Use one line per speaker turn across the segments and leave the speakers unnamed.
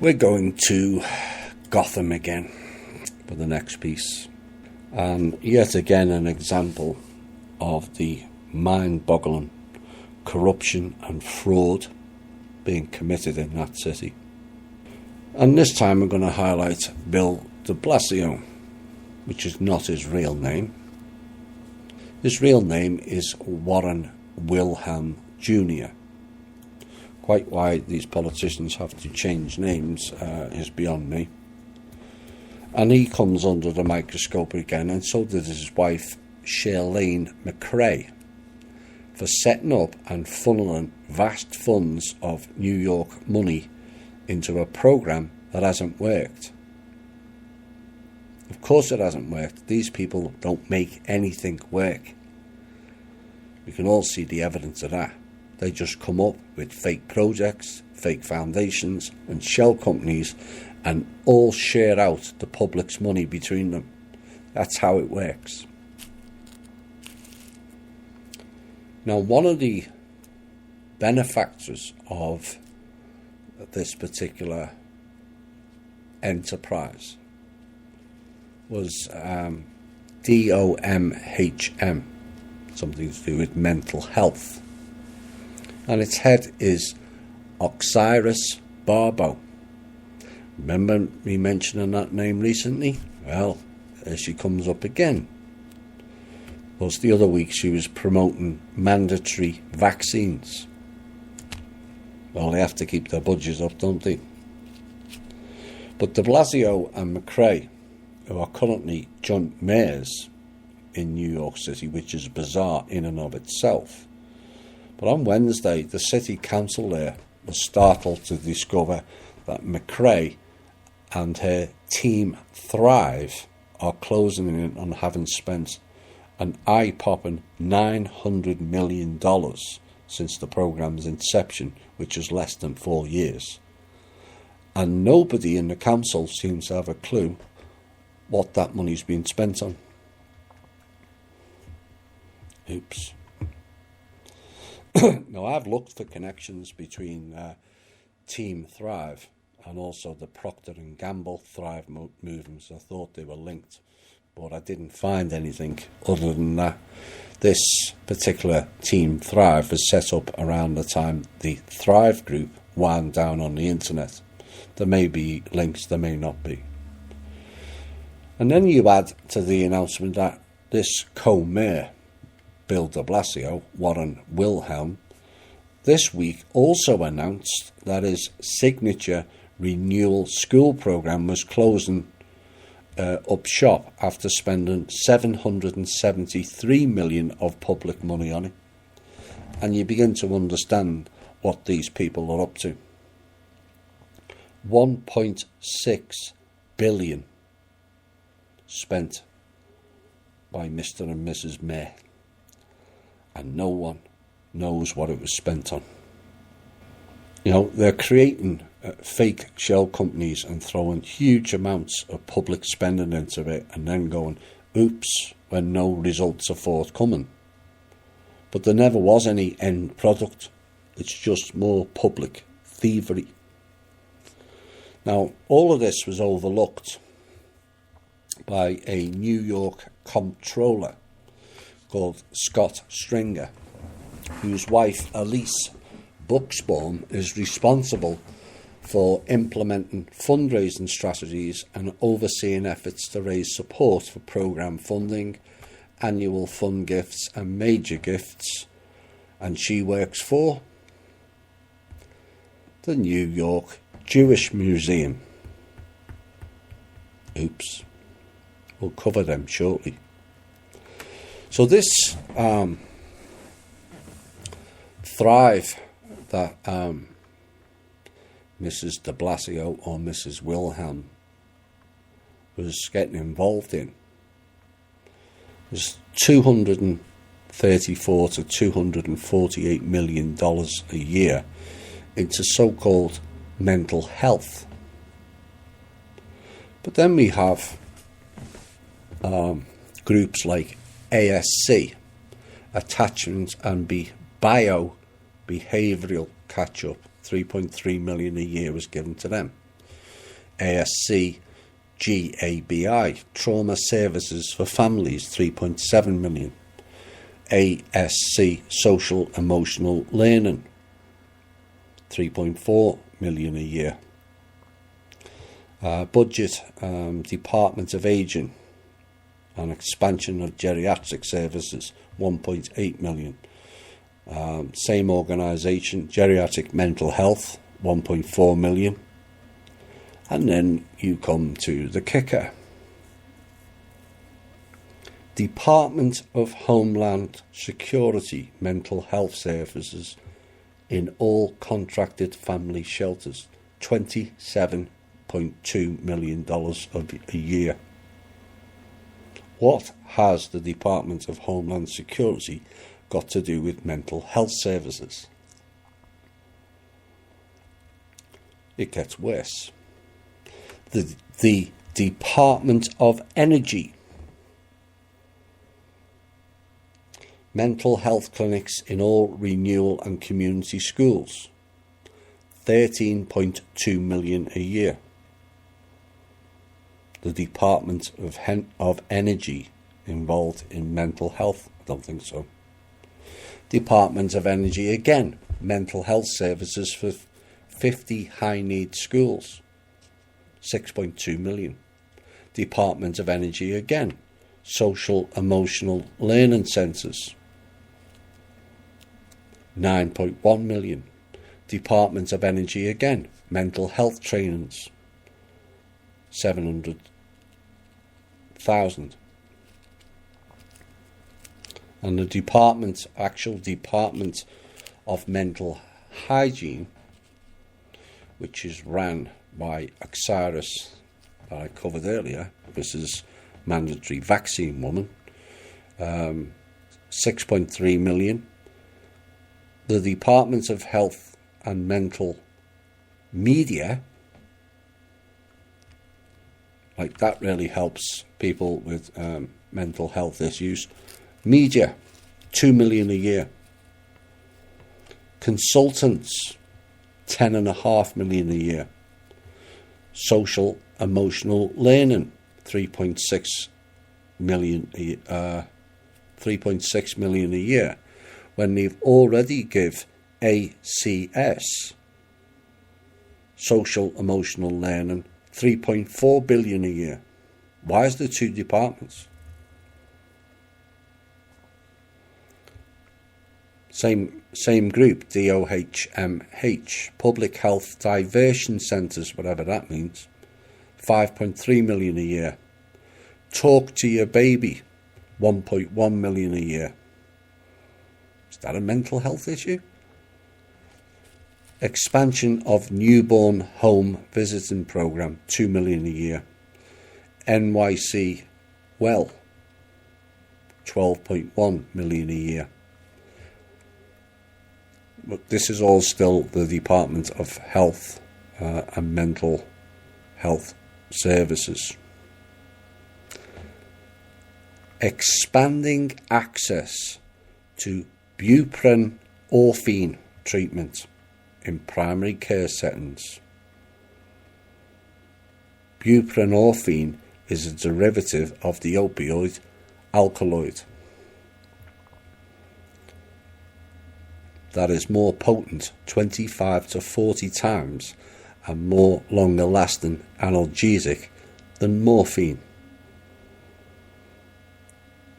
We're going to Gotham again for the next piece, and yet again an example of the mind-boggling corruption and fraud being committed in that city. And this time we're going to highlight Bill de Blasio, which is not his real name. His real name is Warren Wilhelm Jr. Quite why these politicians have to change names is beyond me. And he comes under the microscope again, and so did his wife Shirlene McRae, for setting up and funneling vast funds of New York money into a programme that hasn't worked. Of course it hasn't worked. These people don't make anything work. We can all see the evidence of that. They just come up with fake projects, fake foundations and shell companies, and all share out the public's money between them. That's how it works. Now, one of the benefactors of this particular enterprise was DOMHM, something to do with mental health. And its head is Osiris Barbo. Remember me mentioning that name recently? Well, there she comes up again. Plus, the other week she was promoting mandatory vaccines. Well, they have to keep their budgets up, don't they? But de Blasio and McRae, who are currently joint mayors in New York City, which is bizarre in and of itself. But on Wednesday, the city council there was startled to discover that McRae and her team Thrive are closing in on having spent an eye-popping $900 million since the programme's inception, which is less than 4 years. And nobody in the council seems to have a clue what that money's been spent on. Oops. Now, I've looked for connections between Team Thrive and also the Procter & Gamble Thrive movements. I thought they were linked, but I didn't find anything other than that. This particular Team Thrive was set up around the time the Thrive group wound down on the internet. There may be links, there may not be. And then you add to the announcement that this co-mayor, Bill de Blasio, Warren Wilhelm, this week also announced that his signature renewal school programme was closing up shop after spending $773 million of public money on it. And you begin to understand what these people are up to. $1.6 billion spent by Mr. and Mrs. Mayor, and no one knows what it was spent on. You know, they're creating fake shell companies and throwing huge amounts of public spending into it and then going, oops, when no results are forthcoming. But there never was any end product. It's just more public thievery. Now, all of this was overlooked by a New York comptroller called Scott Stringer, whose wife Elise Buxbaum is responsible for implementing fundraising strategies and overseeing efforts to raise support for programme funding, annual fund gifts and major gifts. And she works for the New York Jewish Museum. Oops. We'll cover them shortly. So this Thrive that Mrs. de Blasio or Mrs. Wilhelm was getting involved in was $234 to $248 million a year into so-called mental health. But then we have groups like ASC, Attachment and Behavioral Catch-Up, $3.3 million a year was given to them. ASC GABI, Trauma Services for Families, 3.7 million. ASC Social Emotional Learning, 3.4 million a year. Budget, Department of Aging and expansion of geriatric services, 1.8 million. Same organisation, geriatric mental health, 1.4 million. And then you come to the kicker. Department of Homeland Security mental health services in all contracted family shelters, $27.2 million a year. What has the Department of Homeland Security got to do with mental health services? It gets worse. The Department of Energy, mental health clinics in all renewal and community schools, 13.2 million a year. The Department of Energy involved in mental health? I don't think so. Department of Energy again, mental health services for 50 high need schools, 6.2 million. Department of Energy again, social emotional learning centres, 9.1 million. Department of Energy again, mental health trainings, 700,000. And the actual Department of Mental Hygiene, which is ran by Osiris, that I covered earlier, this is mandatory vaccine woman, 6.3 million. The Department of Health and Mental Media, like that really helps people with mental health issues. Media, 2 million a year. Consultants, 10.5 million a year. Social emotional learning, 3.6 million a year, when they've already give ACS, social emotional learning, 3.4 billion a year. Why is there two departments? Same group, DOHMH, Public Health Diversion Centres, whatever that means, 5.3 million a year. Talk to Your Baby, 1.1 million a year. Is that a mental health issue? Expansion of newborn home visiting programme, 2 million a year. NYC Well, 12.1 million a year. But this is all still the Department of Health and Mental Health Services. Expanding access to buprenorphine treatment in primary care settings. Buprenorphine is a derivative of the opioid alkaloid that is more potent 25 to 40 times and more longer lasting analgesic than morphine.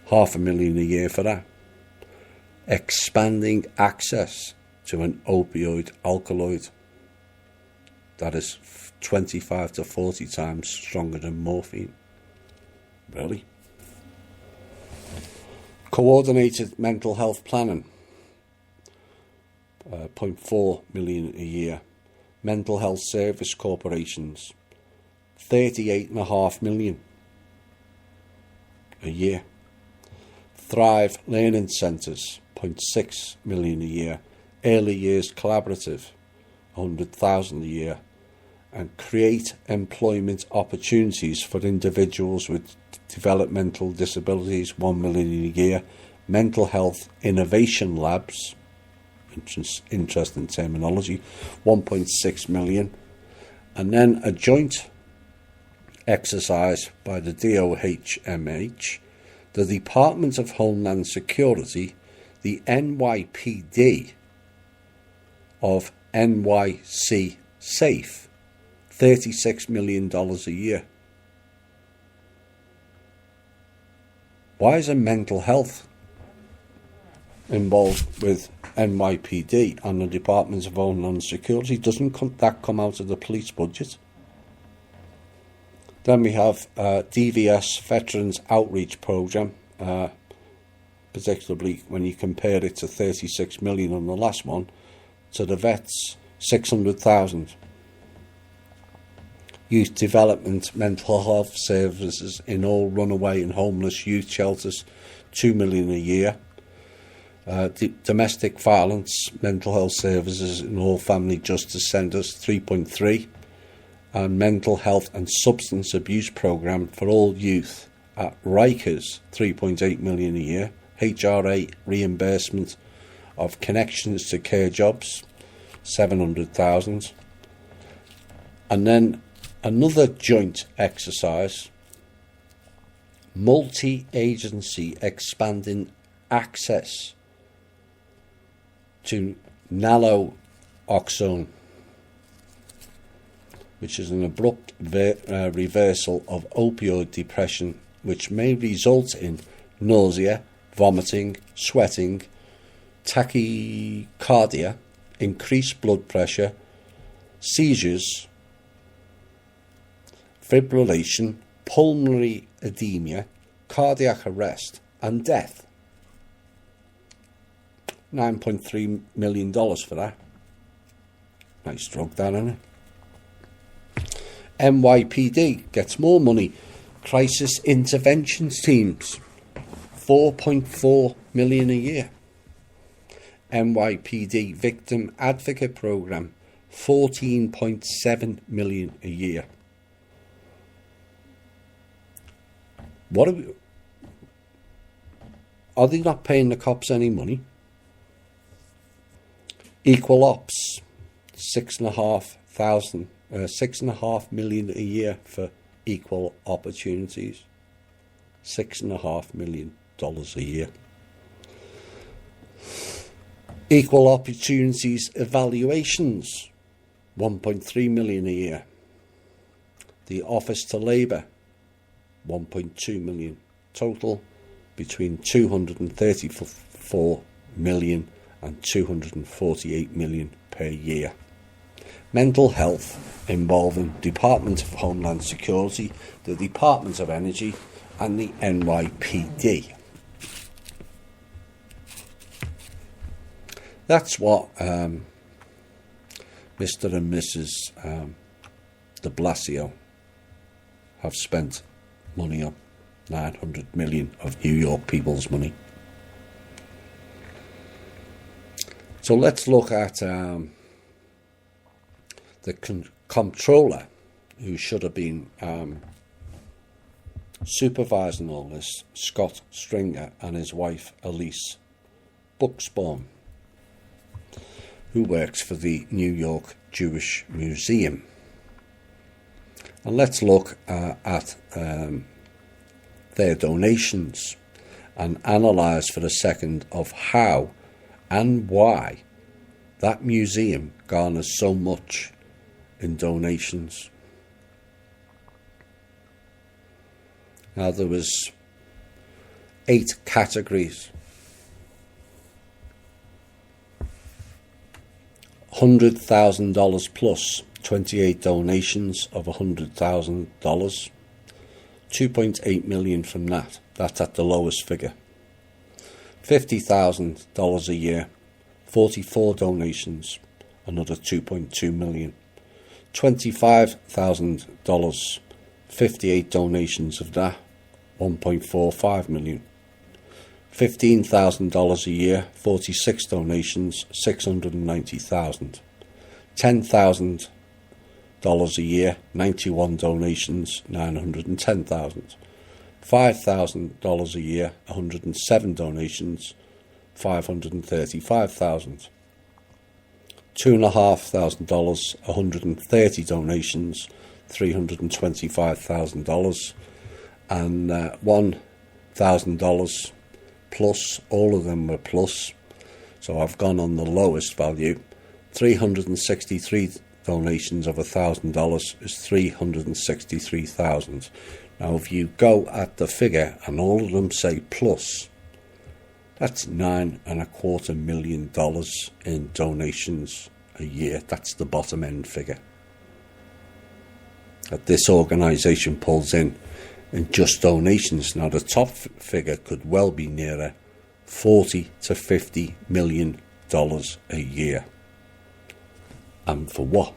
$500,000 a year for that. Expanding access to an opioid alkaloid that is 25 to 40 times stronger than morphine. Really? Coordinated mental health planning, 0.4 million a year. Mental health service corporations, 38.5 million a year. Thrive Learning Centres, 0.6 million a year. Early Years Collaborative, 100,000 a year. And Create Employment Opportunities for Individuals with Developmental Disabilities, 1 million a year. Mental Health Innovation Labs, interesting terminology, 1.6 million. And then a joint exercise by the DOHMH, the Department of Homeland Security, the NYPD of NYC Safe, $36 million a year. Why is mental health involved with NYPD and the Department of Homeland Security? Doesn't that come out of the police budget? Then we have DVS Veterans Outreach Programme, particularly when you compare it to 36 million on the last one, to the vets 600,000. Youth development, mental health services in all runaway and homeless youth shelters, 2 million a year. Domestic violence, mental health services in all family justice centres, 3.3. And mental health and substance abuse programme for all youth at Rikers, 3.8 million a year. HRA reimbursement of connections to care jobs, 700,000. And then another joint exercise, multi-agency expanding access to naloxone, which is an abrupt reversal of opioid depression, which may result in nausea, vomiting, sweating, tachycardia, increased blood pressure, seizures, fibrillation, pulmonary edema, cardiac arrest, and death. $9.3 million for that. Nice drug, that, isn't it? NYPD gets more money. Crisis interventions teams, 4.4 million a year. NYPD Victim Advocate Programme, 14.7 million a year. Are they not paying the cops any money? Equal Ops, 6.5 million a year for equal opportunities. $6.5 million a year. Equal opportunities evaluations, 1.3 million a year. The Office to Labour, 1.2 million. Total between 234 million and 248 million per year. Mental health involving Department of Homeland Security, the Department of Energy and the NYPD. That's what Mr. and Mrs. de Blasio have spent money on. 900 million of New York people's money. So let's look at the comptroller, who should have been supervising all this, Scott Stringer, and his wife Elise Buxbaum, who works for the New York Jewish Museum. And let's look at their donations and analyse for a second of how and why that museum garners so much in donations. Now, there was 8 categories. $100,000 plus, 28 donations of $100,000. 2.8 million from that. That's at the lowest figure. $50,000 a year, 44 donations, another 2.2 million. $25,000, 58 donations of that, 1.45 million. $15,000 a year, 46 donations, 690,000. $10,000 a year, 91 donations, 910,000. $5,000 a year, 107 donations, 535,000. $2,500, 130 donations, $325,000 and $1,000 plus. All of them were plus. So I've gone on the lowest value. 363 donations of $1,000 is 363,000. Now if you go at the figure and all of them say plus, that's $9.25 million in donations a year. That's the bottom end figure that this organisation pulls in just donations. Now the top figure could well be nearer $40 to $50 million a year. And for what?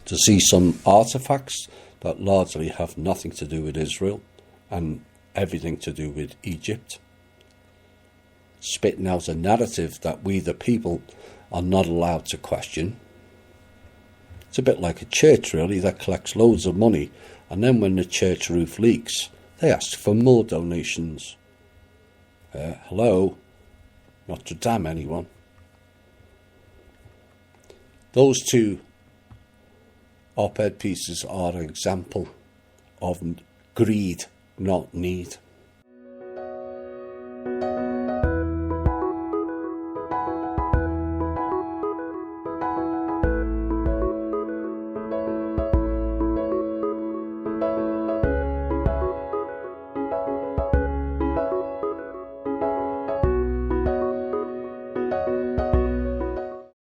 To see some artefacts that largely have nothing to do with Israel and everything to do with Egypt, spitting out a narrative that we the people are not allowed to question. It's a bit like a church really that collects loads of money, and then when the church roof leaks they ask for more donations. Hello, not to damn anyone. Those two op-ed pieces are an example of greed, not need.